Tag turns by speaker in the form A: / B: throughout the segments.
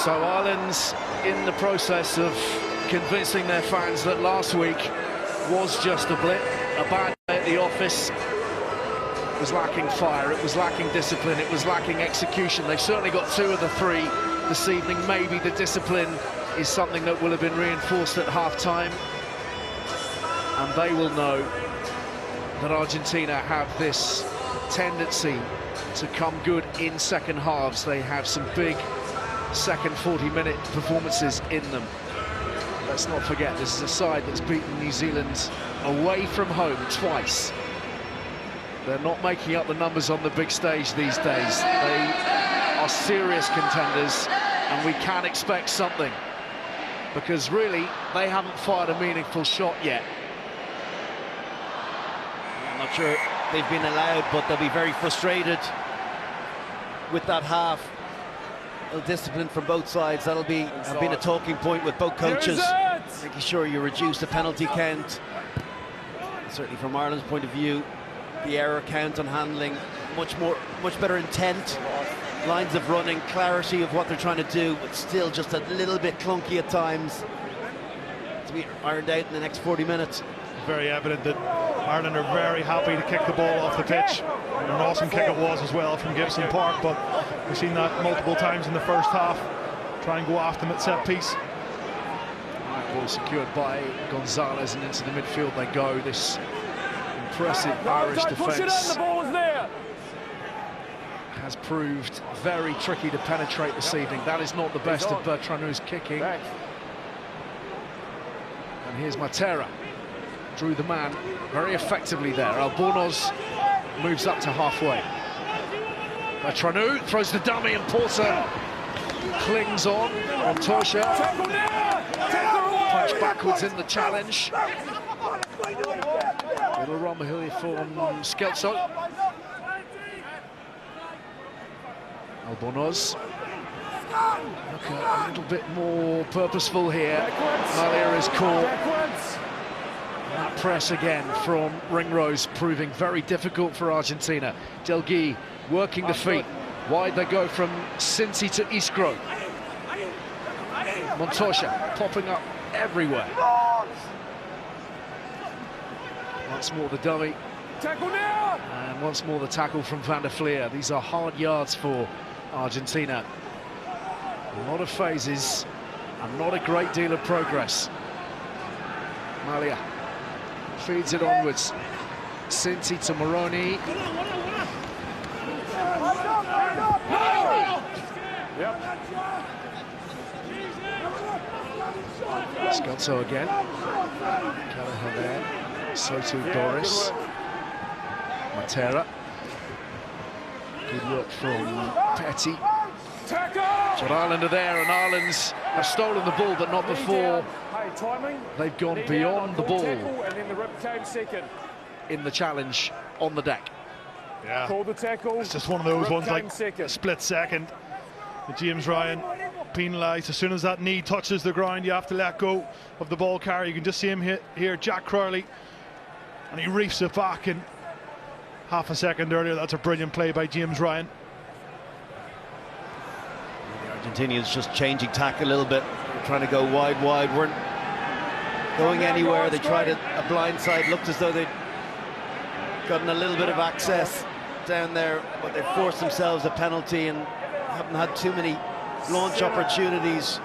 A: So Ireland's in the process of convincing their fans that last week was just a blip, a bad day at the office. It was lacking fire, it was lacking discipline, it was lacking execution. They've certainly got 2 of the 3 this evening. Maybe the discipline is something that will have been reinforced at half-time. And they will know that Argentina have this tendency to come good in second halves. They have some big second 40-minute performances in them. Let's not forget, this is a side that's beaten New Zealand away from home twice. They're not making up the numbers on the big stage these days. They are serious contenders, and we can expect something, because really, they haven't fired a meaningful shot yet.
B: I'm not sure they've been allowed, but they'll be very frustrated with that half. Discipline from both sides. That'll be been a talking point with both coaches, making sure you reduce the penalty count. Certainly from Ireland's point of view, the error count on handling, much better intent, lines of running, clarity of what they're trying to do, but still just a little bit clunky at times to be ironed out in the next 40 minutes.
C: Very evident that Ireland are very happy to kick the ball off the pitch. And an awesome kick it was as well from Gibson Park, but we've seen that multiple times in the first half. Try and go after them at set piece.
A: Ball secured by Gonzalez, and into the midfield they go. This impressive Irish defence has proved very tricky to penetrate this evening. That is not the best of Bertranu's kicking. And here's Matera. Drew the man very effectively there. Albornoz moves up to halfway. Bertranu throws the dummy, and Porter clings on. Montoya punch backwards in the challenge. Little run here from Skelzo. Albornoz. Look a little bit more purposeful here. Malia is caught. That press again from Ringrose proving very difficult for Argentina. Delgui working the feet. Wide they go from Cincy to Iskro. Montoya popping up everywhere. Once more the dummy. And once more the tackle from Van der Fleer. These are hard yards for Argentina. A lot of phases and not a great deal of progress. Malia feeds it onwards. Cincy to Moroni. Skelzo again. Callaghan there. Soto Doris. Matera. Good work from Petty. But Ireland are there, and Ireland's have stolen the ball, but not before they've gone beyond the ball in the challenge on the deck.
C: Yeah, it's just one of those ones, like a split second. James Ryan penalised. As soon as that knee touches the ground, you have to let go of the ball carrier. You can just see him here, Jack Crowley, and he reefs it back, and half a second earlier. That's a brilliant play by James Ryan.
B: Argentinians just changing tack a little bit, trying to go wide, weren't going anywhere. They tried a blindside, looked as though they'd gotten a little bit of access down there, but they forced themselves a penalty and haven't had too many launch opportunities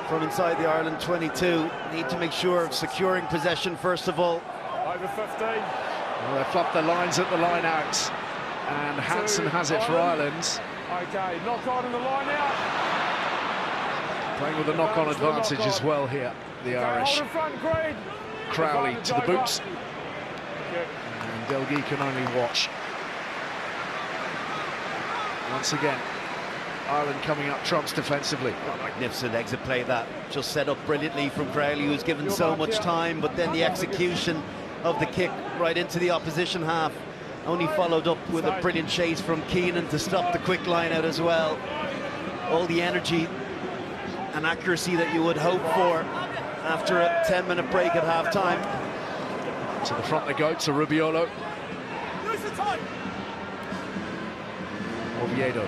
B: from inside the Ireland 22. Need to make sure of securing possession first of all.
A: Over 15. Well, they flopped their lines at the line out, and Hansen has it for Ireland.
D: Okay, knock on in the line out.
A: Playing with a knock-on advantage as well here, the Irish. Crowley to the boots. And Delgui can only watch. Once again, Ireland coming up trumps defensively.
B: Oh, magnificent exit play that. Just set up brilliantly from Crowley, who's given so much time, but then the execution of the kick right into the opposition half. Only followed up with a brilliant chase from Keenan to stop the quick line out as well. All the energy and accuracy that you would hope for after a 10-minute break at half-time.
A: To the front they go, to Rubiolo. Oviedo.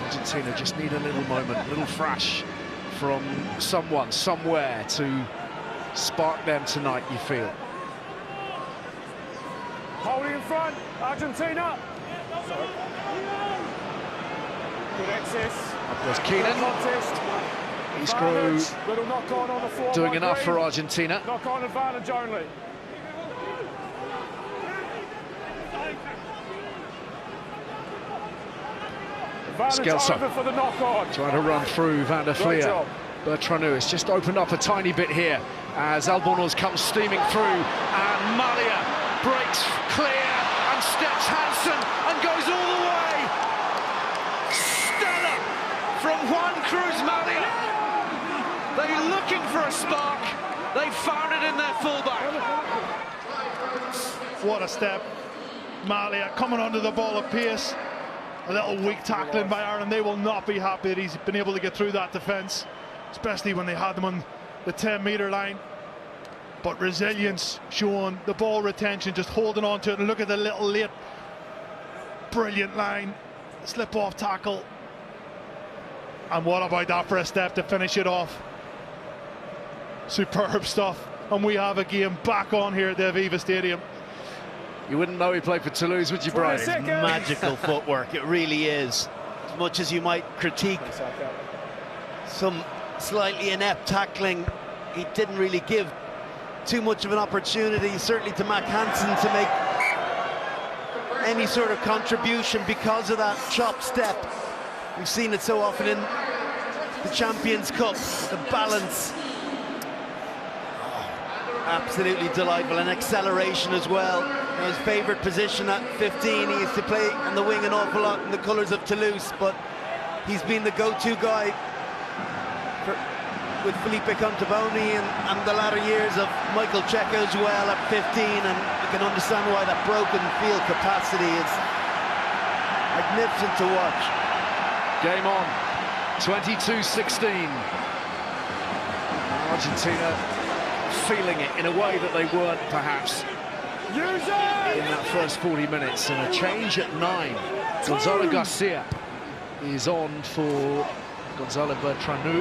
A: Argentina just need a little moment, a little flash from someone, somewhere to spark them tonight, you feel.
D: Holding in front, Argentina. Sorry. Good access.
A: Up goes Keenan. He's crew
D: Little knock on the floor.
A: doing enough for Argentina.
D: Knock on advantage only.
A: Skelso
D: for the knock on.
A: trying to run through Van der Fleer. Bertranu has just opened up a tiny bit here as Albornoz comes steaming through, and Malia breaks clear and steps Hansen and goes all the way. Stellar from Juan Cruz Malia. They're looking for a spark. They found it in their fullback.
C: What a step. Malia coming under the ball of pace. A little weak tackling by Ireland. They will not be happy that he's been able to get through that defence, especially when they had them on the 10-metre line. But resilience shown, the ball retention, just holding on to it. And look at the little late, brilliant line, slip-off tackle. And what about that for a step to finish it off? Superb stuff. And we have a game back on here at the Aviva Stadium.
A: You wouldn't know he played for Toulouse, would you, Brian?
B: It's magical footwork, it really is. As much as you might critique some slightly inept tackling, he didn't really give too much of an opportunity, certainly to Mac Hansen, to make any sort of contribution because of that chop step. We've seen it so often in the Champions Cup, the balance. Absolutely delightful, and acceleration as well. His favourite position at 15, he used to play on the wing an awful lot in the colours of Toulouse, but he's been the go-to guy with Felipe Contaboni and the latter years of Michael Checo as well at 15, and you can understand why that broken field capacity is magnificent to watch.
A: Game on, 22-16. Argentina feeling it in a way that they weren't perhaps in that first 40 minutes, and a change at 9. Gonzalo Garcia is on for Gonzalo Bertranu.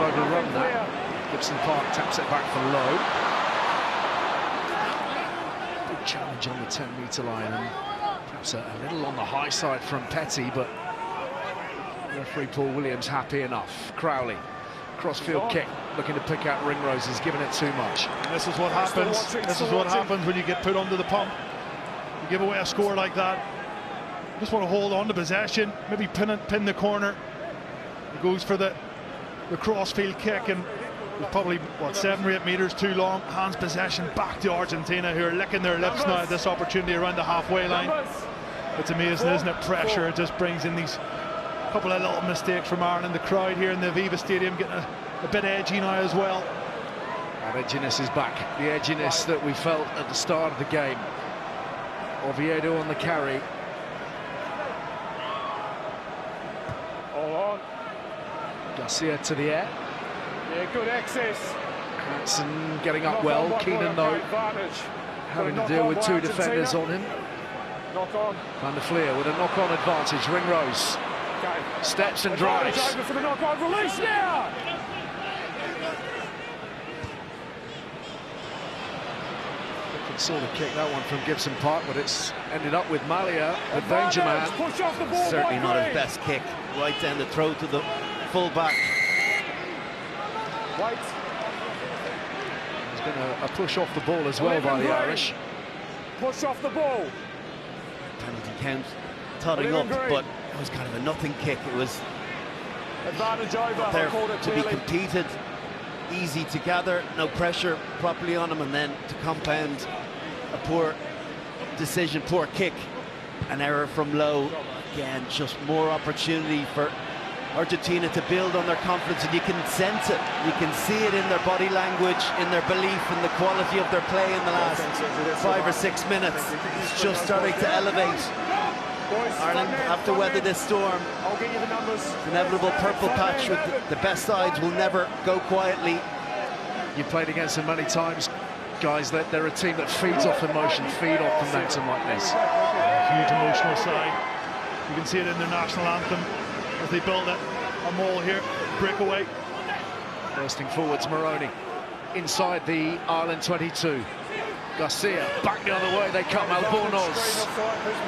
A: Bogey run that. Gibson Park taps it back for low. Big challenge on the 10-metre line, and perhaps a little on the high side from Petty, but referee Paul Williams happy enough. Crowley. Crossfield kick, looking to pick out Ringrose, has given it too much.
C: And this is what happens. This is what happens when you get put under the pump. You give away a score like that. You just want to hold on to possession, maybe pin the corner. He goes for the crossfield kick, and it's probably, what, 7 or 8 metres too long. Hands possession back to Argentina, who are licking their lips now at this opportunity around the halfway line. It's amazing, isn't it? Pressure, it just brings in these couple of little mistakes from Ireland. The crowd here in the Aviva Stadium getting a bit edgy now as well.
A: That edginess is back. The edginess that we felt at the start of the game. Oviedo on the carry.
D: Hold on.
A: Garcia to the air.
D: Yeah, good access.
A: Hansen getting up well. Keenan, though, having to deal with 2 defenders on him.
D: Knock on.
A: Van der Fleer with a knock-on advantage. Ringrose steps and drives.
D: Over for the knock-on. Release now.
A: Different sort of kick, that one from Gibson Park, but it's ended up with Malia, the danger man.
D: Push off the ball.
B: Certainly not his best kick. Right down the throat to the full-back.
D: White.
A: There's been a push off the ball as well by the Irish.
D: Push off the ball.
B: Penalty count totting up, but it was kind of a nothing kick. It was
D: advantage over.
B: there to be competed, easy to gather, no pressure properly on him, and then to compound a poor decision, poor kick, an error from low. Again, just more opportunity for Argentina to build on their confidence, and you can sense it, you can see it in their body language, in their belief, in the quality of their play in the last 5 or 6 minutes. It's just starting to elevate. Ireland have to weather this storm. Inevitable purple patch with the best sides will never go quietly.
A: You've played against them many times, guys. They're a team that feeds off emotion, feed off momentum like this.
C: Huge emotional side. You can see it in their national anthem as they build it. A maul here, breakaway.
A: Bursting forwards, Moroni inside the Ireland 22. Garcia back the other way, they come. Albornoz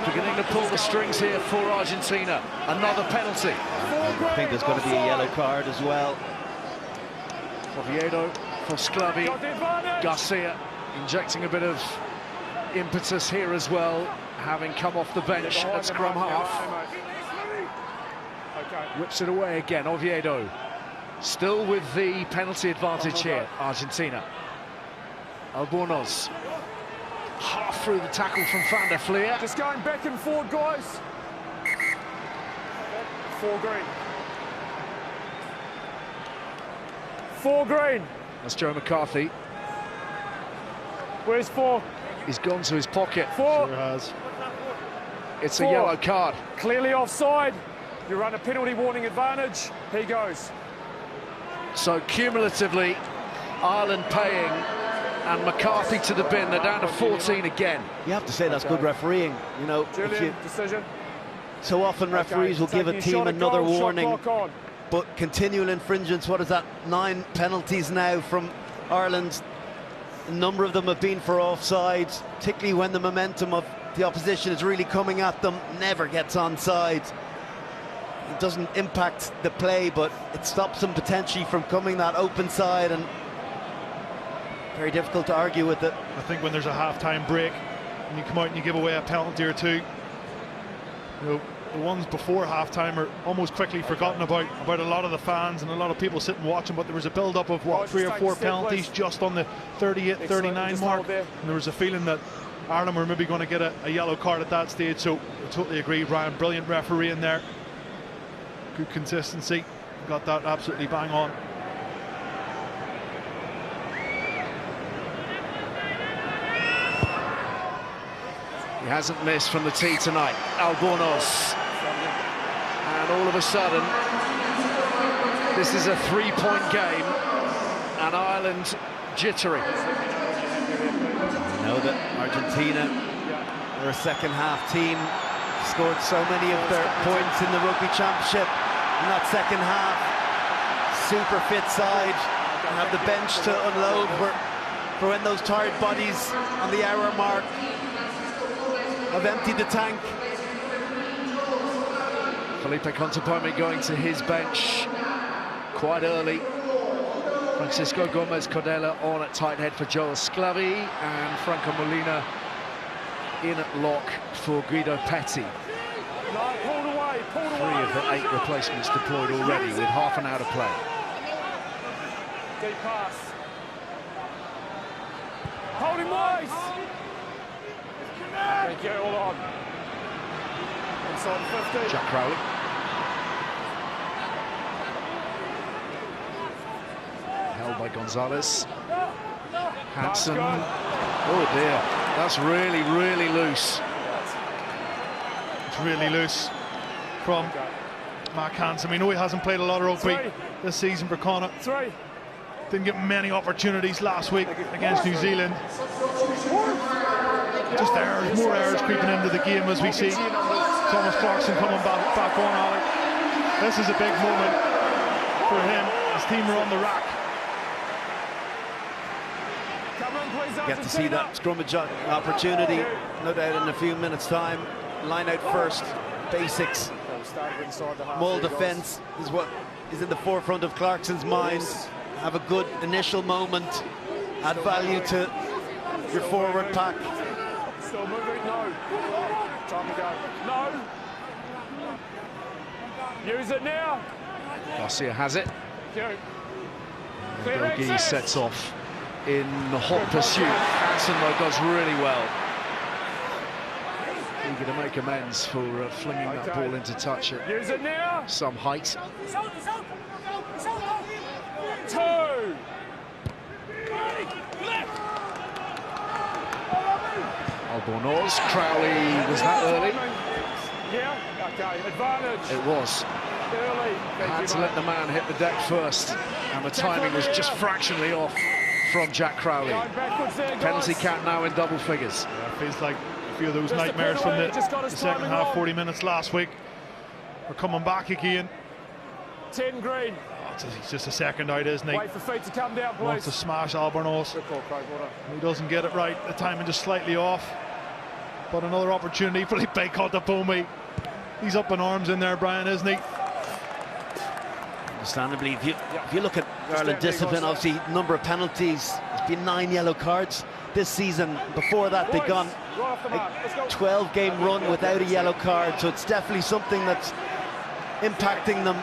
A: beginning to pull the strings here for Argentina. Another penalty.
B: I think there's going to be a yellow card as well.
A: Oviedo for Sclavi. Garcia injecting a bit of impetus here as well, having come off the bench at scrum half. Whips it away again, Oviedo. Still with the penalty advantage here, Argentina. Albornoz. Half through the tackle from Van der Fleer.
D: Just going back and forward, guys. 4 green. 4 green.
A: That's Joe McCarthy.
D: Where's 4?
A: He's gone to his pocket.
D: 4.
C: Sure has.
A: It's
D: 4.
A: a yellow card.
D: Clearly offside. You run a penalty warning advantage. He goes.
A: So cumulatively, Ireland paying and McCarthy to the bin. They're down to 14 again.
B: You have to say that's good refereeing. You know,
D: Julian, decision.
B: so often referees will give a team another warning, but continual infringements, what is that, 9 penalties now from Ireland. A number of them have been for offsides, particularly when the momentum of the opposition is really coming at them, never gets onside. It doesn't impact the play, but it stops them potentially from coming that open side, and very difficult to argue with it.
C: I think when there's a half-time break and you come out and you give away a penalty or two, you know, the ones before half-time are almost quickly forgotten about a lot of the fans and a lot of people sitting watching, but there was a build-up of, what, 3 or 4 penalties just on the 38, 39 mark, and there was a feeling that Ireland were maybe going to get a yellow card at that stage, so I totally agree, Ryan. Brilliant referee in there. Good consistency. Got that absolutely bang on.
A: He hasn't missed from the tee tonight, Albornoz. And all of a sudden, this is a 3-point game, and Ireland jittery.
B: You know that Argentina are a second-half team, scored so many of their points in the Rugby Championship in that second half. Super fit side, and have the bench to unload for when those tired bodies on the hour mark have emptied the tank.
A: Felipe Contepomi going to his bench quite early. Francisco Gomez Cordella on at tight head for Joel Sclavi, and Franco Molina in at lock for Guido Petti.
D: Pulled away,
A: 3 of the 8 replacements deployed already with half an hour to play.
D: Deep pass. Hold him wise. Thank you, hold on. Inside 50.
A: Jack Crowley. Held by Gonzalez. Hansen. Oh dear, that's really, really loose.
C: It's really loose from Mark Hansen. We know he hasn't played a lot of rugby this season for Connacht.
D: 3.
C: Didn't get many opportunities last week against New Zealand. Just errors, more errors creeping into the game as we see Thomas Clarkson coming back on, Alec. This is a big moment for him. His team are on the rack.
B: Get to see that scrummage opportunity, no doubt, in a few minutes' time. Line out first, basics. Maul defence is what is in the forefront of Clarkson's mind. Have a good initial moment, add value to your forward pack.
D: Still moving, no. Time to go. No. Use it now.
A: Garcia has it.
D: Clear
A: Belgi
D: exit.
A: sets off in hot pursuit. Hansen, though, does really well. Eager to make amends for flinging that ball into touch at
D: Use it now.
A: some height.
D: 2.
A: Albornoz, Crowley, was that early?
D: Yeah, okay, advantage.
A: It was.
D: Early.
A: Had to let the man hit the deck first, and the timing was just fractionally off from Jack Crowley. Penalty count now in double figures.
C: Yeah, it feels like a few of those nightmares from the second half, 40 minutes last week. We're coming back again.
D: 10 green.
C: He's just a second out, isn't he?
D: Wait for feet to come down, please.
C: Wants to smash Albornoz. He doesn't get it right. The timing just slightly off. But another opportunity for the big cut to Pumi. He's up in arms in there, Brian, isn't he?
B: Understandably, if you look at Ireland discipline, obviously number of penalties. There's been 9 yellow cards this season. Before that, they've gone a 12-game run without a yellow card. So it's definitely something that's impacting them.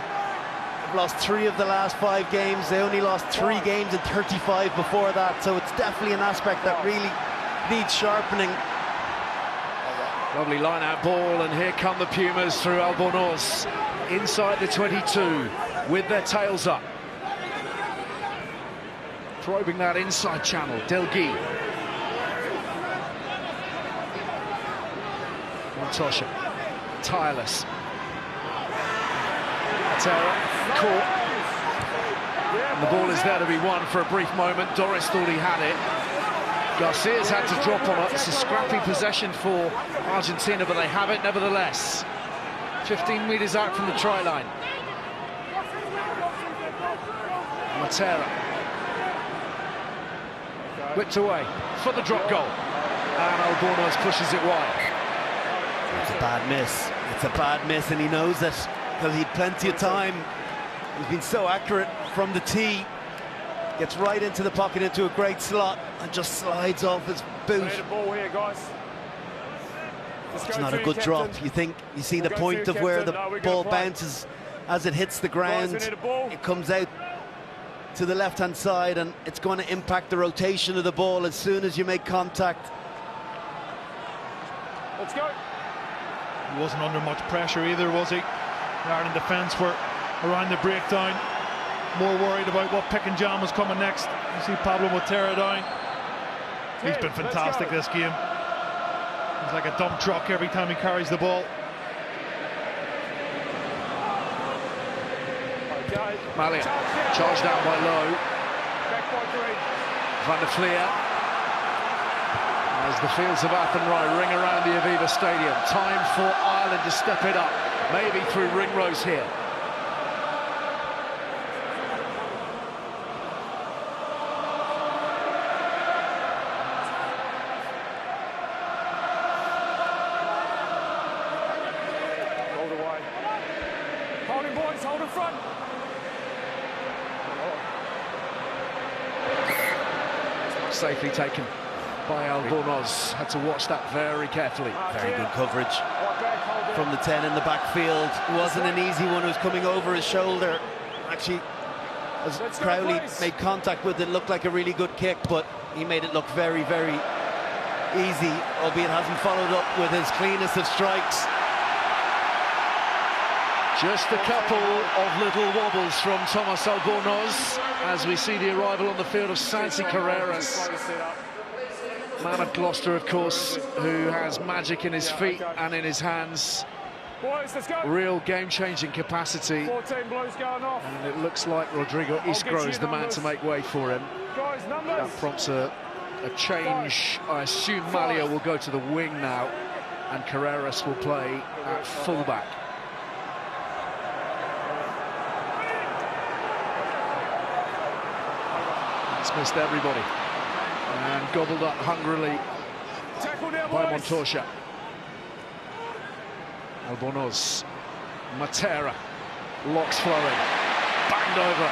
B: Lost 3 of the last 5 games. They only lost 3 games in 35 before that, so it's definitely an aspect that really needs sharpening.
A: Lovely line-out ball, and here come the Pumas through Albornoz inside the 22 with their tails up, probing that inside channel. Delgui, Montosha, tireless. Caught. And the ball is there to be won for a brief moment. Doris thought he had it. Garcia's had to drop on it. It's a scrappy possession for Argentina, but they have it nevertheless. 15 metres out from the try line. Matera. Whipped away for the drop goal. And Albornoz pushes it wide.
B: It's a bad miss. It's a bad miss, and he knows it. Because he had plenty of time. He's been so accurate from the tee. Gets right into the pocket, into a great slot, and just slides off his boot. It's not a good drop. You see the point of where the ball bounces as it hits the ground. It comes out to the left-hand side, and it's going to impact the rotation of the ball as soon as you make contact.
D: Let's go.
C: He wasn't under much pressure either, was he? The Ireland defence were around the breakdown, more worried about what pick and jam was coming next. You see Pablo Matera down. He's been fantastic this game. He's like a dump truck every time he carries the ball.
A: Malia, charged down by Lowe. Van der Fleer. As the fields of Athenry ring around the Aviva Stadium. Time for Ireland to step it up. Maybe through Ringrose here.
D: Hold away. Hold him, boys, hold in front.
A: Safely taken by Albornoz. Had to watch that very carefully.
B: Very good coverage from the 10 in the backfield. It wasn't an easy one. It was coming over his shoulder. Actually, as Crowley made contact with it, looked like a really good kick, but he made it look very, very easy, albeit hasn't followed up with his cleanest of strikes.
A: Just a couple of little wobbles from Thomas Albornoz as we see the arrival on the field of Santi Carreras. Man of Gloucester, of course, who has magic in his feet and in his hands. Real game-changing capacity. And it looks like Rodrigo Isgro is the man to make way for him. That prompts a change. I assume Malia will go to the wing now, and Carreras will play at fullback. It's missed everybody. And gobbled up hungrily by Montosha. Albornoz, Matera, locks flowing, banged over.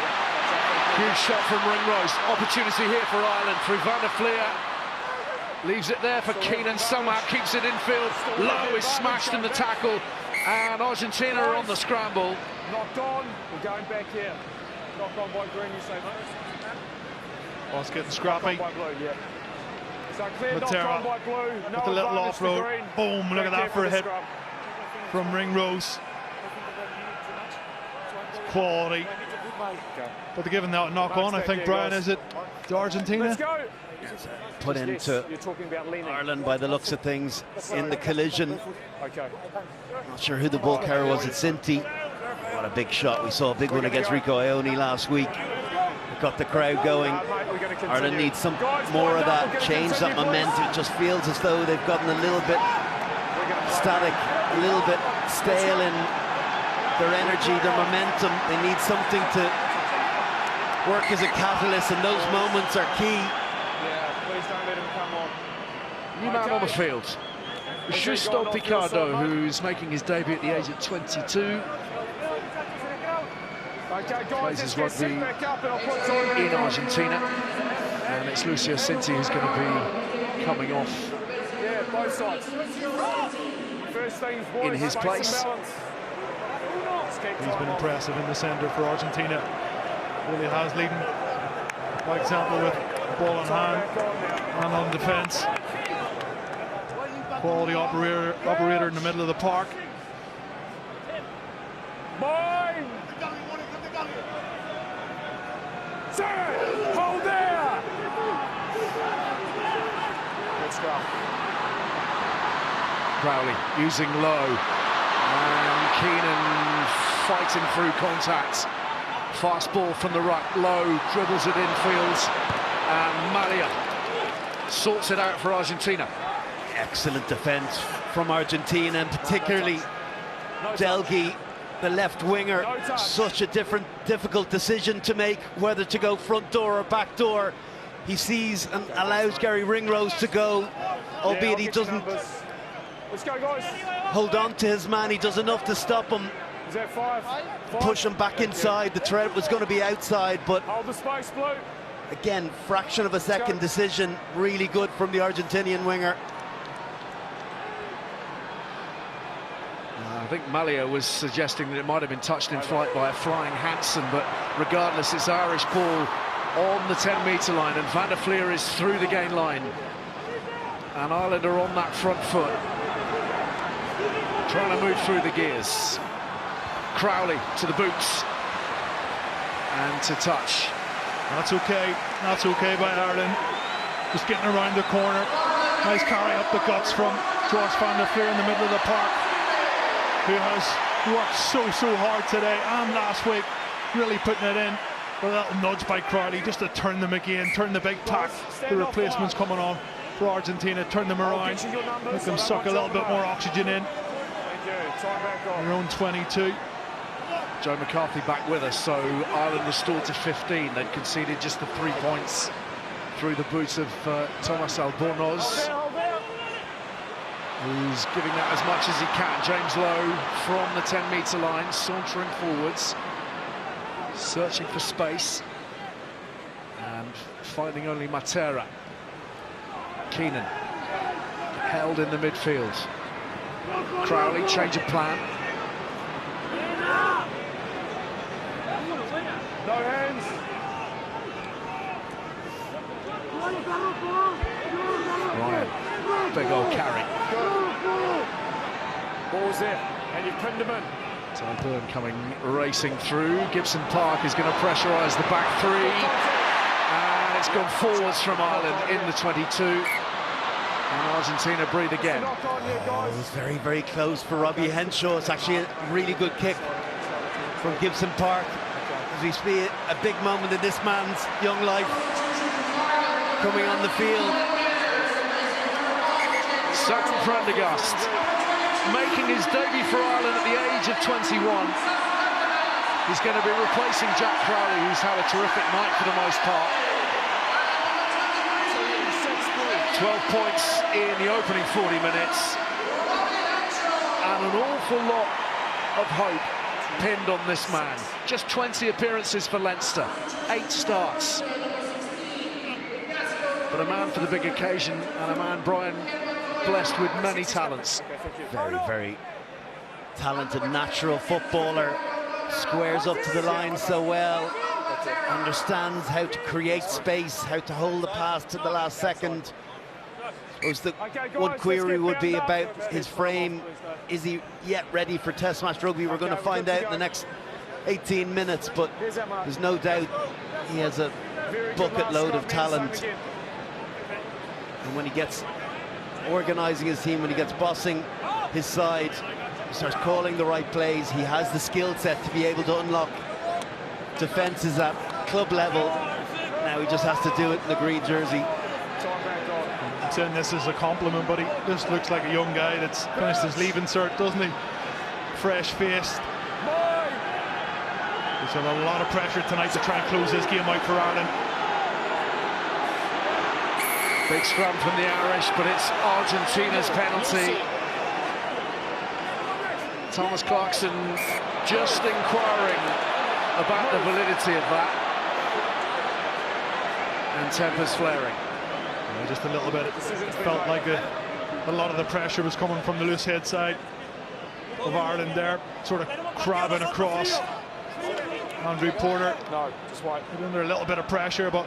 A: Huge shot from Ringrose. Opportunity here for Ireland through Van der Fleer. Leaves it there for Keenan. Somehow keeps it infield. Lowe is smashed in the tackle, and Argentina are on the scramble.
D: Knocked on. We're going back here. Knocked on by Green, you say, mate?
C: Oh, it's getting scrappy.
D: So clear, knocked on by Blue.
C: With the little off-road. Boom, look at that for a hit from Ringrose. It's quality. But they're giving that a knock on, I think, Brian, is it to Argentina?
D: Let's go.
B: Put into Ireland by the looks of things in the collision. Not sure who the ball carrier was at Sinti. What a big shot. We saw a big one against Rico Ione last week. Got the crowd going. Ireland needs some more of that, change that momentum. It just feels as though they've gotten a little bit static, a little bit stale in their energy, their momentum. They need something to work as a catalyst, and those moments are key.
D: Yeah, please don't let him come on.
A: New man on the field. Justo Picardo, who's making his debut at the age of 22. Plays his rugby in Argentina. And it's Lucio Cinti who's going to be coming off in his place.
C: He's been impressive in the centre for Argentina. Really has, leading by example with ball on hand and on defence. Quality operator in the middle of the park.
D: Hold there! Good stuff.
A: Crowley using low, and Keenan fighting through contact. Fast ball from the right, low, dribbles it infield, and Malia sorts it out for Argentina.
B: Excellent defence from Argentina, and particularly Delgui, the left winger. Such a difficult decision to make, whether to go front door or back door. He sees and allows Gary Ringrose to go, albeit he doesn't hold on to his man. He does enough to stop him.
D: Is that five?
B: Push him back inside. The threat was going to be outside, but
D: hold the space, Blue.
B: Again, fraction of a second decision. Really good from the Argentinian winger.
A: I think Malia was suggesting that it might have been touched in flight by a flying Hansen, but regardless, it's Irish ball on the 10-metre line, and Van der Fleer is through the gain line. And Ireland are on that front foot, trying to move through the gears. Crowley to the boots and to touch.
C: That's okay by Ireland. Just getting around the corner. Nice carry up the guts from George Van der Fleer in the middle of the park, who has worked so hard today and last week, really putting it in. A little nudge by Crowley just to turn them again, turn the big pack. The replacements coming on for Argentina, turn them around, make them suck a little bit more oxygen in. Their own 22.
A: Joe McCarthy back with us, so Ireland restored to 15. They'd conceded just the 3 points through the boots of Thomas Albornoz, who's giving that as much as he can. James Lowe from the 10-metre line, sauntering forwards, searching for space, and finding only Matera. Keenan held in the midfield. Crowley, change of plan.
D: No hands.
A: Ryan, big old carry.
D: Ball's there, and you pinned him in.
A: Ty Byrne coming racing through. Gibson Park is going to pressurise the back three, and it's gone forwards from Ireland in the 22. And Argentina breathe again.
B: It was very close for Robbie Henshaw. It's actually a really good kick from Gibson Park. As we see a big moment in this man's young life coming on the field.
A: Sagan Prendergast making his debut for Ireland at the age of 21. He's going to be replacing Jack Crowley, who's had a terrific night for the most part. 12 points in the opening 40 minutes, and an awful lot of hope pinned on this man. Just 20 appearances for Leinster, 8 starts. But a man for the big occasion, and a man, Brian, blessed with many talents.
B: Very talented, natural footballer. Squares up to the line so well. Understands how to create space, how to hold the pass to the last second. I suppose the one query would be about his frame. Is he yet ready for Test match rugby? We're going to find out in the next 18 minutes, but there's no doubt he has a bucket load of talent. And when he gets organising his team, when he gets bossing his side, he starts calling the right plays. He has the skill set to be able to unlock defences at club level. Now he just has to do it in the green jersey.
C: I'm saying this is a compliment, but he just looks like a young guy that's finished his leaving cert, doesn't he? Fresh-faced, So a lot of pressure tonight to try and close this game out for Ireland.
A: Big scrum from the Irish, but it's Argentina's penalty. Thomas Clarkson just inquiring about the validity of that. And tempers flaring.
C: Yeah, just a little bit. It felt like a lot of the pressure was coming from the loose head side of Ireland there, sort of crabbing across. Andrew Porter.
D: No, just white.
C: Under a little bit of pressure, but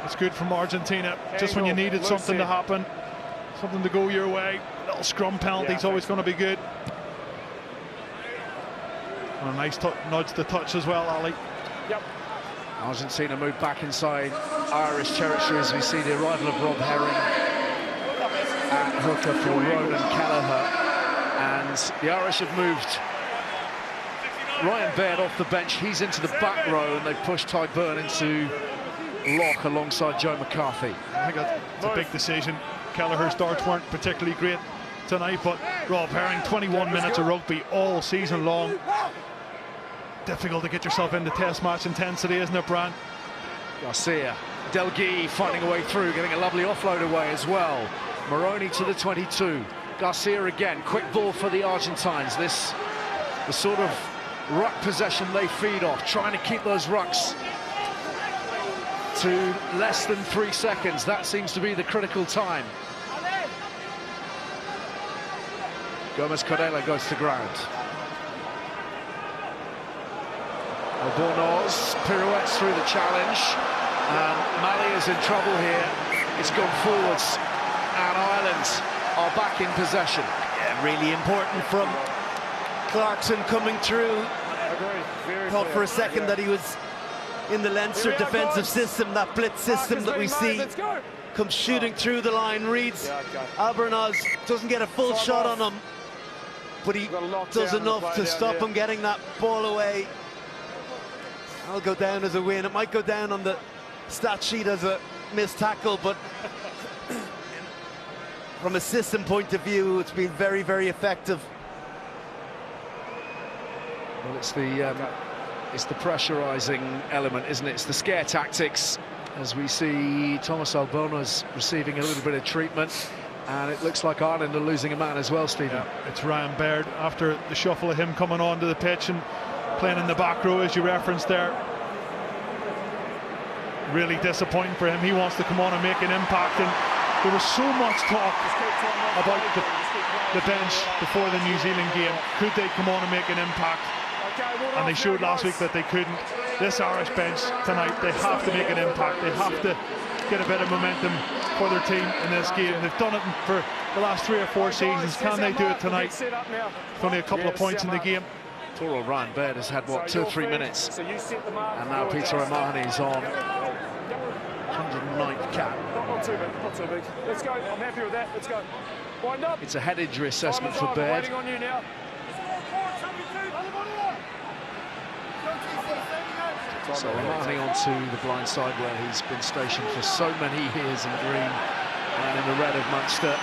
C: it's good from Argentina. Just when you needed something to happen, something to go your way, a little scrum penalty is always going to be good. And a nice nudge to touch as well, Ali.
D: Yep.
A: Argentina move back inside Irish territory as we see the arrival of Rob Herring at hooker for Ronan Kelleher. And the Irish have moved Ryan Baird off the bench. He's into the back row, and they've pushed Ty Byrne into lock alongside Joe McCarthy.
C: I think that's a big decision. Kelleher's starts weren't particularly great tonight, but Rob Herring, 21 minutes of rugby all season long. Difficult to get yourself into test match intensity, isn't it, Brian?
A: Garcia, Delguy finding a way through, getting a lovely offload away as well. Moroni to the 22. Garcia again, quick ball for the Argentines. This the sort of ruck possession they feed off, trying to keep those rucks to less than 3 seconds. That seems to be the critical time. Gomez Cordela goes to ground. Albornoz pirouettes through the challenge, and Mali is in trouble here. It's gone forwards, and Ireland are back in possession.
B: Yeah, really important from Clarkson coming through. Thought for a second that he was in the Leinster defensive system, that blitz system that we see comes shooting through the line. Reads Albornoz, doesn't get a full shot on him, but he does enough to stop him getting that ball away. I'll go down as a win. It might go down on the stat sheet as a missed tackle, but from a system point of view, it's been very, very effective.
A: Well, it's the pressurising element, isn't it? It's the scare tactics, as we see Thomas Albornoz receiving a little bit of treatment, and it looks like Ireland are losing a man as well, Stephen.
C: Yeah, it's Ryan Baird after the shuffle of him coming onto the pitch and playing in the back row, as you referenced there. Really disappointing for him. He wants to come on and make an impact, and there was so much talk about the bench before the New Zealand game. Could they come on and make an impact? And they showed last week that they couldn't. This Irish bench tonight, they have to make an impact. They have to get a bit of momentum for their team in this game. They've done it for the last 3 or 4 seasons. Can they do it tonight? It's only a couple of points in the game.
A: Poor old Ryan Baird has had, what, 2 or 3 minutes. And now Peter O'Mahony's on 109th cap.
D: Not too big, not too big. Let's go, I'm happy with that, let's go. Wind up.
A: It's a head injury assessment for Baird.
D: Waiting on you now.
A: So O'Mahony onto the blind side where he's been stationed for so many years in green and in the red of Munster.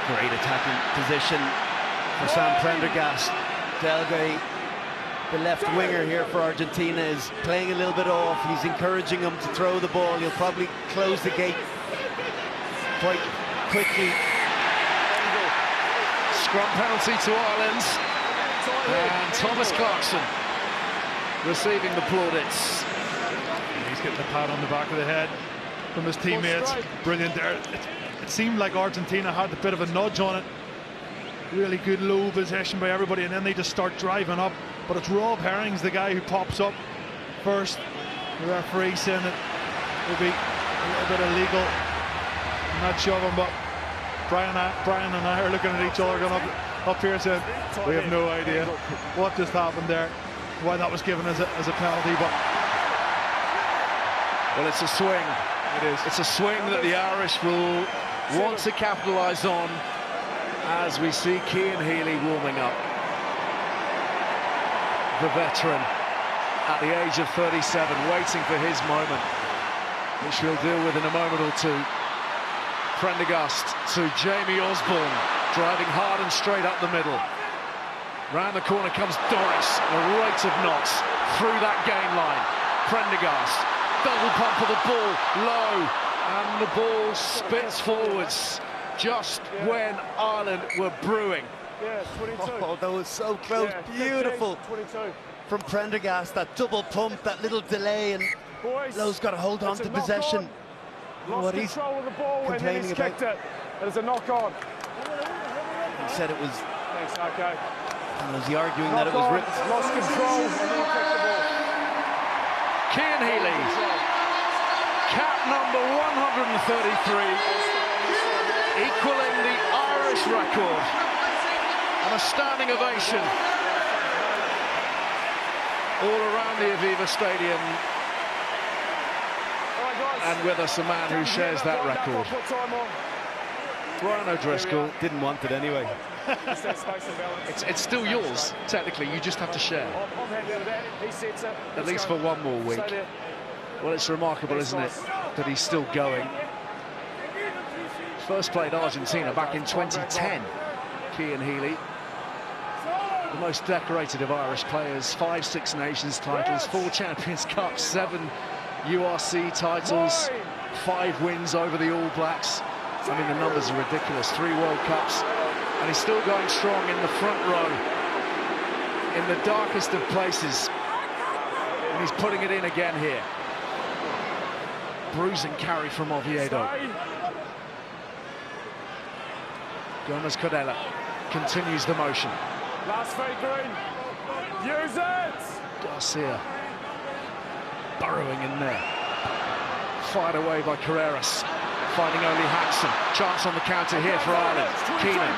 B: Great attacking position for Sam Prendergast. Delguy, the left winger here for Argentina, is playing a little bit off. He's encouraging him to throw the ball. He'll probably close the gate quite quickly.
A: Scrum penalty to Ireland, and Thomas Clarkson receiving the plaudits.
C: And he's getting the pat on the back of the head from his teammates. Brilliant there. It seemed like Argentina had a bit of a nudge on it. Really good low possession by everybody, and then they just start driving up. But it's Rob Herring's the guy who pops up first. The referee saying it will be a little bit illegal. I'm not sure, but Brian and I are looking at each other going up here saying, we have no idea what just happened there, why that was given as a penalty. But
A: well, it's a swing.
C: It is.
A: It's a swing that the Irish will want to capitalise on, as we see Cian Healy warming up. The veteran at the age of 37, waiting for his moment, which we'll deal with in a moment or two. Prendergast to Jamie Osborne, driving hard and straight up the middle. Round the corner comes Doris, a rate of knots through that gain line. Prendergast, double pump of the ball, low, and the ball spits forwards just when Ireland were brewing.
D: Yeah, 22.
B: Oh, that was so close.
D: Yeah,
B: Beautiful
D: 22.
B: from Prendergast, that double pump, that little delay, and
D: Boys,
B: Lowe's got to hold on to possession.
D: Lost
B: What he's
D: control of the ball and then he's
B: complaining
D: kicked it. It is a knock-on.
B: He said it was,
D: Thanks, okay.
B: and was he arguing that it was
D: Knock-on,
B: ripped?
D: lost control and then he kicked the ball.
A: Cian Healy, cap number 133, equaling the Irish record. And a standing ovation all around the Aviva Stadium. And with us a man who shares that record. Brian O'Driscoll.
B: Didn't want it anyway.
A: It's still yours, technically, you just have to share. At least for one more week. Well, it's remarkable, isn't it, that he's still going. First played Argentina back in 2010, Cian Healy. The most decorated of Irish players, 5 Six Nations titles, 4 Champions Cups, 7 URC titles, 5 wins over the All Blacks. I mean, the numbers are ridiculous. 3 World Cups, and he's still going strong in the front row, in the darkest of places, and he's putting it in again here. Bruising carry from Oviedo. Gomez Cordella continues the motion.
D: Last fake green. Use it!
A: Garcia burrowing in there. Fired away by Carreras. Finding only Hansen. Chance on the counter here for Ireland. Keenan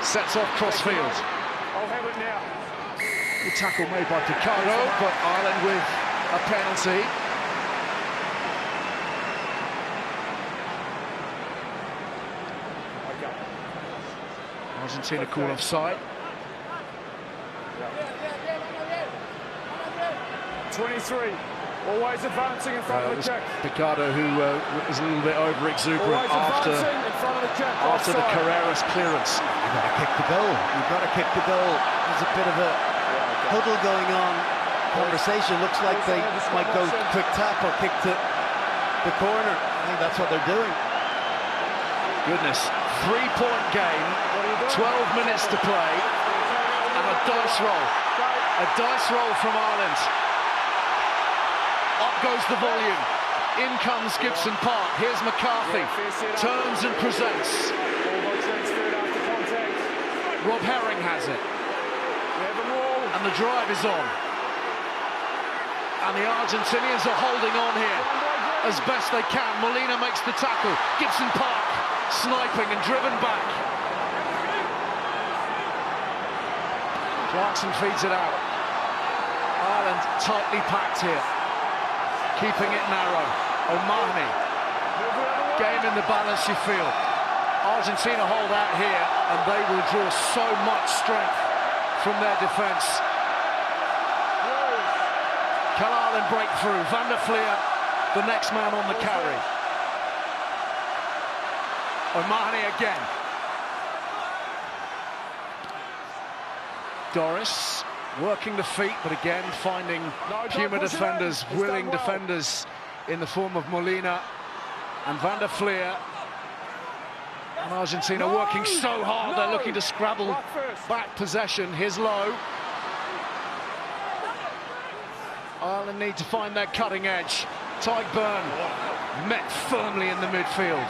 A: sets off crossfield.
D: I'll have it now.
A: Good tackle made by Picardo, but Ireland with a penalty. Argentina call offside.
D: 23, always advancing in front of the kick.
A: Picardo, who was a little bit over-exuberant after the Carreras clearance.
B: You've got to kick the goal. You've got to kick the goal. There's a bit of a huddle going on. Conversation looks like they might go quick tap or kick to the corner. I think that's what they're doing.
A: Goodness, 3-point game, 12 minutes to play, and a dice roll. A dice roll from Ireland. Up goes the volume. In comes Gibson Park. Here's McCarthy. Turns and presents. Rob Herring has it. And the drive is on. And the Argentinians are holding on here as best they can. Molina makes the tackle. Gibson Park sniping and driven back. Clarkson feeds it out. Ireland tightly packed here. Keeping it narrow. O'Mahony. Game in the balance, you feel. Argentina hold out here, and they will draw so much strength from their defence. Can Ireland break through? Van der Fleer, the next man on the carry. O'Mahony again. Doris working the feet, but again finding Puma defenders, willing defenders in the form of Molina and Van der Fleer. And Argentina working so hard, they're looking to scrabble back possession. Here's Lowe. Ireland need to find their cutting edge. Tyburn met firmly in the midfield.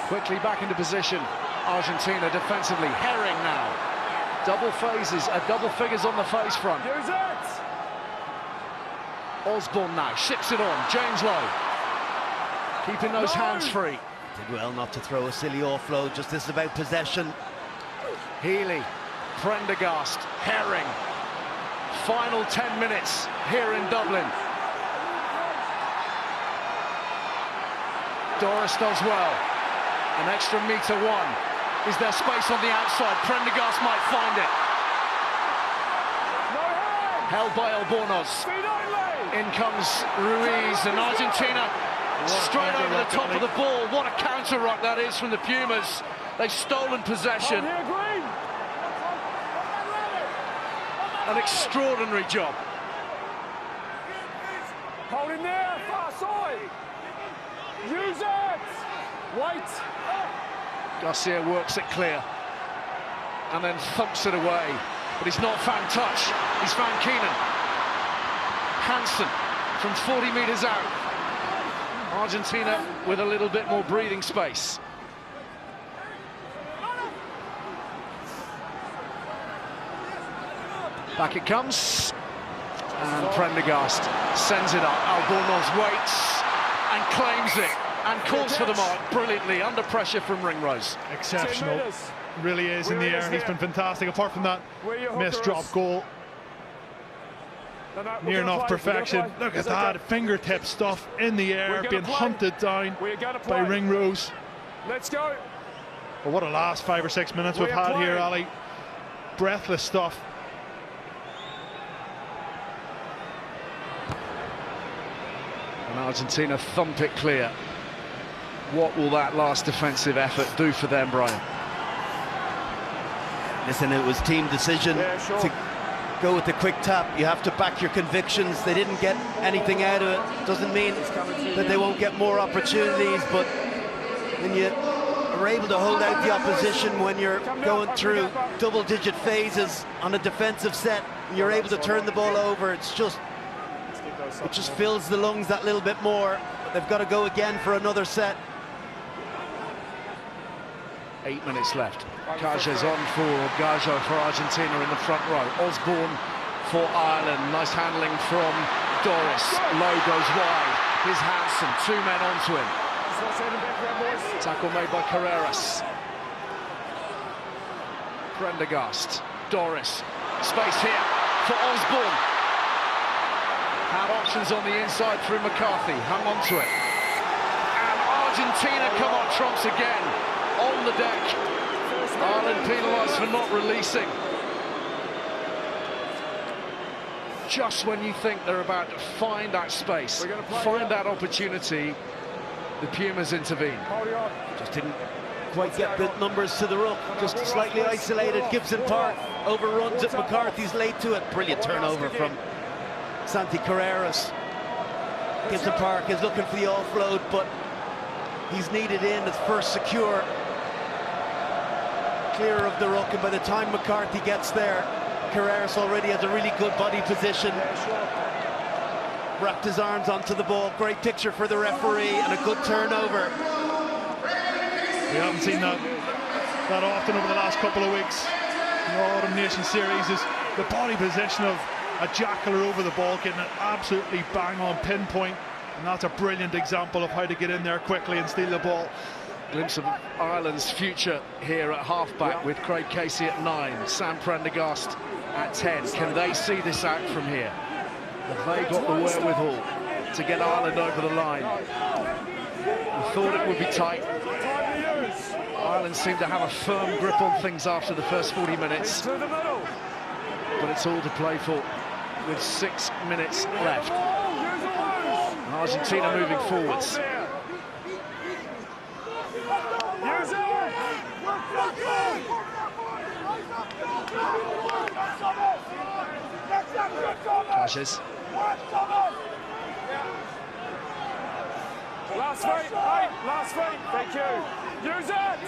A: Quickly back into position. Argentina defensively. Herring now. Double phases, double figures on the face front. Osborne now ships it on. James Lowe keeping those hands free.
B: Did well not to throw a silly offload. Just this is about possession.
A: Healy, Prendergast, Herring. Final 10 minutes here in Dublin. Doris does well. An extra metre one. Is there space on the outside? Prendergast might find it. Held by Albornoz. In comes Ruiz, and Argentina Straight over the top of the ball. What a counter ruck that is from the Pumas. They've stolen possession. An extraordinary job.
D: Hold him there, far side. Use it. Wait.
A: Garcia works it clear and then thumps it away. But he's not found touch. He's found Keenan. Hansen from 40 metres out. Argentina with a little bit more breathing space. Back it comes. And Prendergast sends it up. Albornoz waits and claims it and calls for the mark brilliantly under pressure from Ringrose.
C: Exceptional. Really is in the air. He's been fantastic. Apart from that missed drop goal. Near enough perfection. Look at that. Fingertip stuff in the air, being hunted down by Ringrose.
D: Let's go.
C: Well, what a last 5 or 6 minutes we've had here, Ali. Breathless stuff.
A: And Argentina thump it clear. What will that last defensive effort do for them, Brian?
B: Listen, it was team decision to go with the quick tap. You have to back your convictions. They didn't get anything out of it. Doesn't mean that they won't get more opportunities, but when you are able to hold out the opposition, when you're going through double-digit phases on a defensive set, and you're able to turn the ball over, it just fills the lungs that little bit more. They've got to go again for another set.
A: 8 minutes left. Cages on for Gajo for Argentina in the front row. Osborne for Ireland. Nice handling from Doris. Low goes wide. Here's Hansen. 2 men onto him. Tackle made by Carreras. Prendergast. Doris. Space here for Osborne. Had options on the inside through McCarthy. Hung onto it. And Argentina come on trumps again. On the deck. Ireland penalised for not releasing. Just when you think they're about to find that space, find that opportunity, the Pumas intervene.
B: Just didn't quite get the numbers to the ruck. Just slightly isolated. Gibson Park overruns it. McCarthy's late to it. Brilliant turnover from Santi Carreras. Gibson Park is looking for the offload, but he's needed in as first secure. Clear of the ruck, and by the time McCarthy gets there, Carreras already has a really good body position. Wrapped his arms onto the ball. Great picture for the referee and a good turnover.
C: We haven't seen that often over the last couple of weeks. In the Autumn Nation Series is the body position of a jackler over the ball, getting it absolutely bang on pinpoint, and that's a brilliant example of how to get in there quickly and steal the ball.
A: Glimpse of Ireland's future here at halfback with Craig Casey at 9, Sam Prendergast at 10. Can they see this out from here? Have they got the wherewithal to get Ireland over the line? We thought it would be tight. Ireland seemed to have a firm grip on things after the first 40 minutes. But it's all to play for with 6 minutes left. Argentina moving forwards. Cages.
D: Last feet, last feet, thank you. Use it!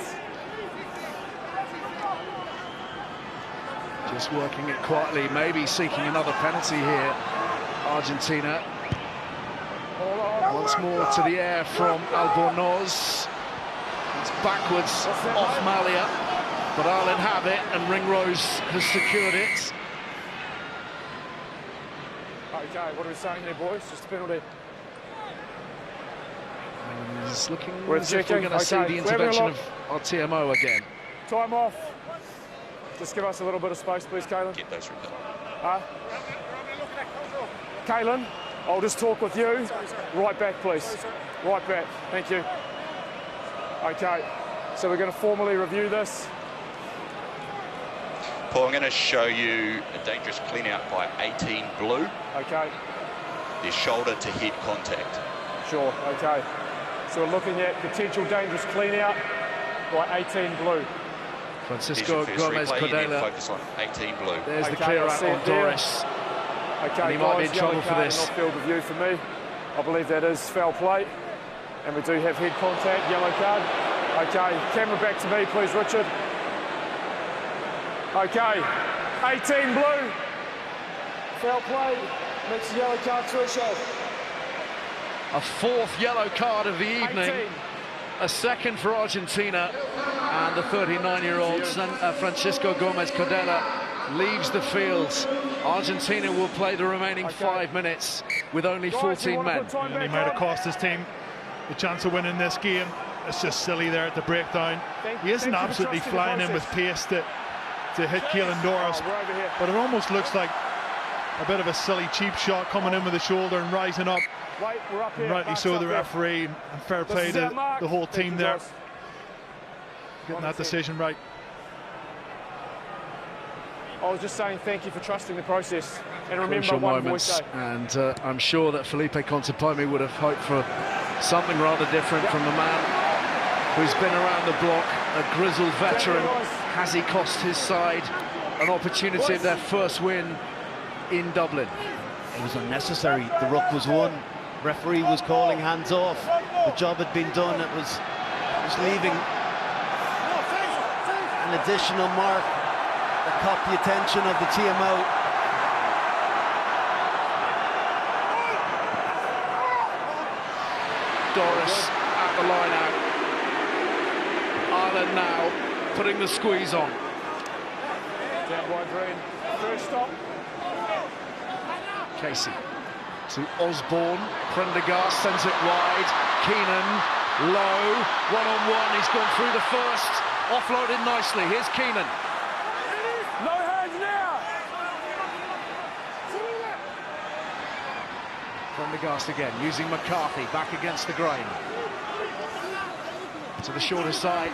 A: Just working it quietly, maybe seeking another penalty here. Argentina. Once more to the air from Albornoz. It's backwards off Malia, but Ireland have it, and Ringrose has secured it.
D: Okay, what are we saying here, boys? Just a penalty.
A: It's looking as if we're going to see the intervention of our TMO again.
D: Time off. Just give us a little bit of space, please, Kaylin.
E: Get those from
D: Kaylin, I'll just talk with you. Right back, please. Right back. Thank you. Okay, so we're going to formally review this.
E: Paul, I'm going to show you a dangerous clean out by 18 blue.
D: Okay.
E: There's shoulder to head contact.
D: Sure, okay. So we're looking at potential dangerous clean out by 18 blue.
A: Francisco Gomez Cordela.
E: Focus on 18 blue.
A: There's the clear out on Doris.
D: Okay,
A: and he might be in trouble for this.
D: Off-field review for me. I believe that is foul play. And we do have head contact, yellow card. Okay, camera back to me, please, Richard. Okay, 18 blue. Foul play, makes the yellow card threshold.
A: A fourth yellow card of the evening.
D: 18.
A: A second for Argentina. And the 39-year-old Francisco Gomez Cordela leaves the field. Argentina will play the remaining 5 minutes with only 14 men.
C: And he might have cost his team the chance of winning this game. It's just silly there at the breakdown. He isn't absolutely flying in with pace to hit Keelan Doris, but it almost looks like a bit of a silly cheap shot coming in with the shoulder and rising up. And rightly so, the referee, and fair play to the whole team there, getting that decision right.
D: I was just saying thank you for trusting the process, and remember
A: Crucial
D: one
A: moments,
D: voice.
A: and I'm sure that Felipe Contepomi would have hoped for something rather different from the man who's been around the block, a grizzled veteran. Has he cost his side an opportunity of their first win in Dublin?
B: It was unnecessary. The ruck was won. Referee was calling hands off. The job had been done. It was leaving an additional mark that caught the attention of the TMO.
A: Doris at the line out. Ireland now putting the squeeze on.
D: Down wide green. First stop.
A: Casey to Osborne. Prendergast sends it wide. Keenan low. One-on-one. He's gone through the first. Offloaded nicely. Here's Keenan.
D: No hands now.
A: Prendergast again, using McCarthy back against the grain. To the shorter side.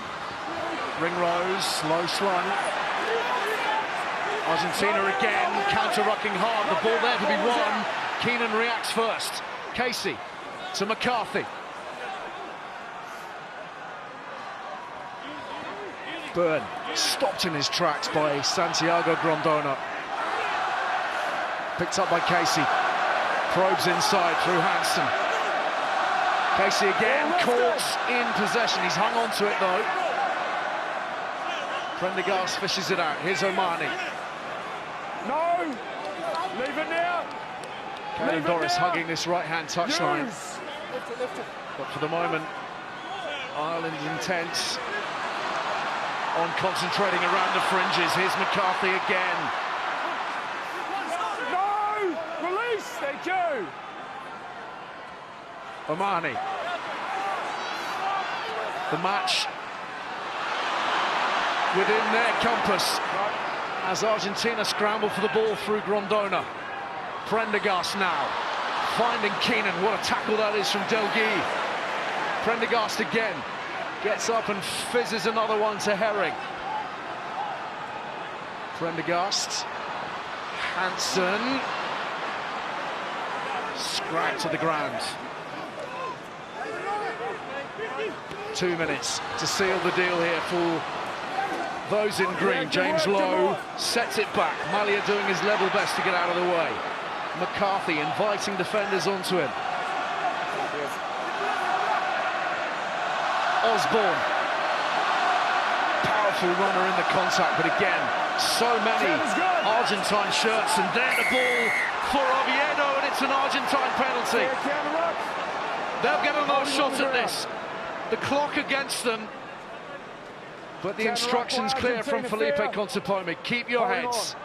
A: Ringrose, low slung. Argentina again, counter-rucking hard. The ball there to be won. Keenan reacts first. Casey to McCarthy. Byrne stopped in his tracks by Santiago Grondona. Picked up by Casey. Probes inside through Hansen. Casey again, caught in possession. He's hung on to it though. Prendergast fishes it out. Here's Omani.
D: No! Leave it now!
A: Keelan Doris hugging this right-hand touchline.
D: Lift it.
A: But for the moment, Ireland intense on concentrating around the fringes. Here's McCarthy again.
D: No! Release! Thank you!
A: Omani. The match within their compass as Argentina scramble for the ball through Grondona. Prendergast now finding Keenan. What a tackle that is from Delguy. Prendergast again gets up and fizzes another one to Herring. Prendergast. Hansen. Scragged to the ground. 2 minutes to seal the deal here for those in green. James Lowe sets it back. Malia doing his level best to get out of the way. McCarthy inviting defenders onto him. Osborne. Powerful runner in the contact, but again, so many Argentine shirts, and there the ball for Oviedo, and it's an Argentine penalty. They'll get another shot at this. The clock against them. But the instructions clear from Felipe Contepomi. Keep your heads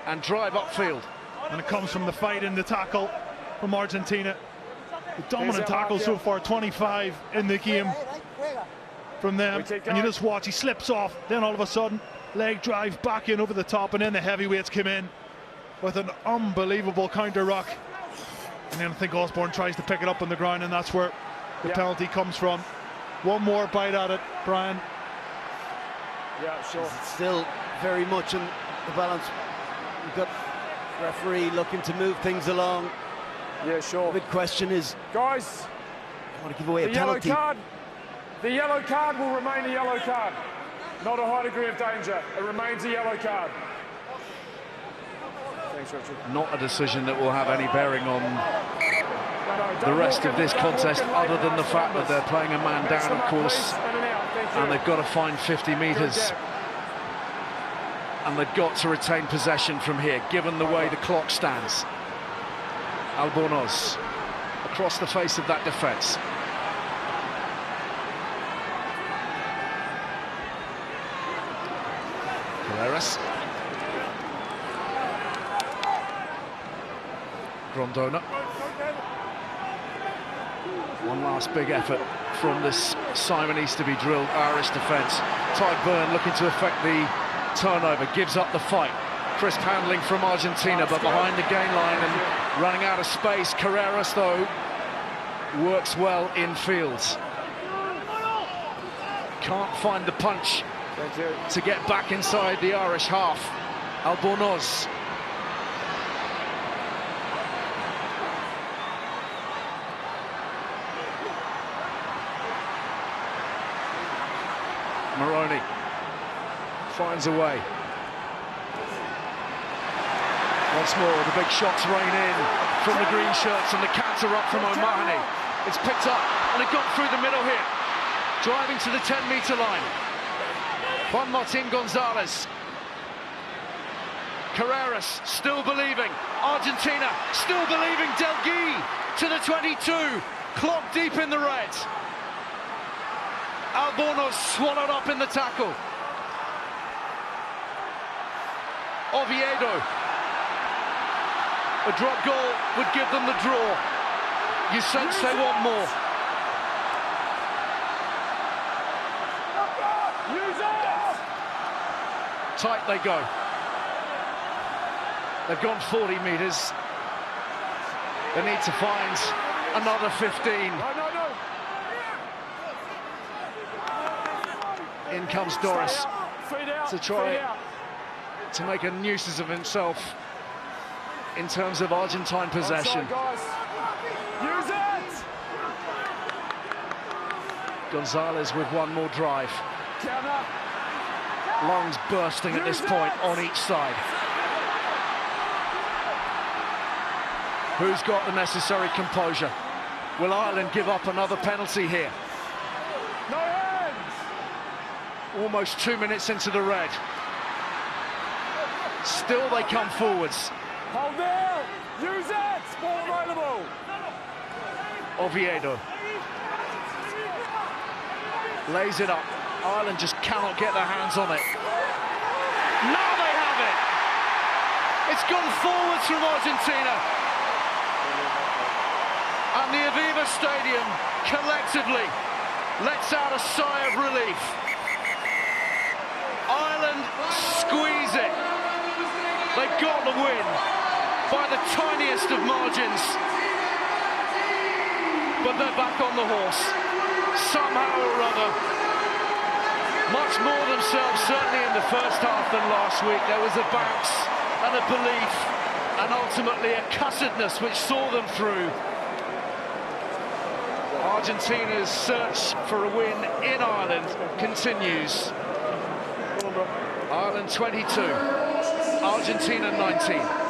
A: and drive upfield.
C: And it comes from the fight in the tackle from Argentina. The dominant tackle so far, 25 in the game from them. And you just watch, he slips off, then all of a sudden, leg drive back in over the top, and then the heavyweights come in with an unbelievable counter ruck. And then I think Osborne tries to pick it up on the ground, and that's where the penalty comes from. One more bite at it, Brian.
D: Yeah, sure.
B: It's still very much in the balance. We've got referee looking to move things along.
D: Yeah, sure.
B: The big question is,
D: guys,
B: want to give away a penalty.
D: The yellow card will remain a yellow card. Not a high degree of danger. It remains a yellow card. Thanks, Richard.
A: Not a decision that will have any bearing on the rest of this contest, other than the fact that they're playing a man down, of course, and they've got to find 50 metres. And they've got to retain possession from here, given the way the clock stands. Albornoz across the face of that defence. Carreras. Grondona. One last big effort from this Simon Easterby-drilled Irish defence. Ty Byrne looking to affect the turnover, gives up the fight. Crisp handling from Argentina, but behind the gain line and running out of space. Carreras, though, works well in fields. Can't find the punch to get back inside the Irish half. Albornoz. Moroni finds a way. Once more, the big shots rain in from the green shirts, and the counter up from O'Mahony. It's picked up, and it got through the middle here. Driving to the 10-metre line. Juan Martin Gonzalez. Carreras still believing. Argentina still believing. Delgui to the 22. Clock deep in the red. Albornoz swallowed up in the tackle. Oviedo. A drop goal would give them the draw. You sense they want more. Tight they go. They've gone 40 metres. They need to find another 15. In comes Doris to try to make a nuisance of himself in terms of Argentine possession.
D: Use it!
A: Gonzalez with one more drive. Lungs bursting at this point on each side. Who's got the necessary composure? Will Ireland give up another penalty here?
D: No hands!
A: Almost 2 minutes into the red. Still they come forwards.
D: Hold there! Use it! Ball available!
A: Oviedo lays it up. Ireland just cannot get their hands on it. Now they have it! It's gone forwards from Argentina. And the Aviva Stadium collectively lets out a sigh of relief. Ireland squeeze it. They've got the win by the tiniest of margins. But they're back on the horse, somehow or other. Much more themselves, certainly in the first half than last week. There was a bounce and a belief, and ultimately a cussedness which saw them through. Argentina's search for a win in Ireland continues. Ireland 22, Argentina 19.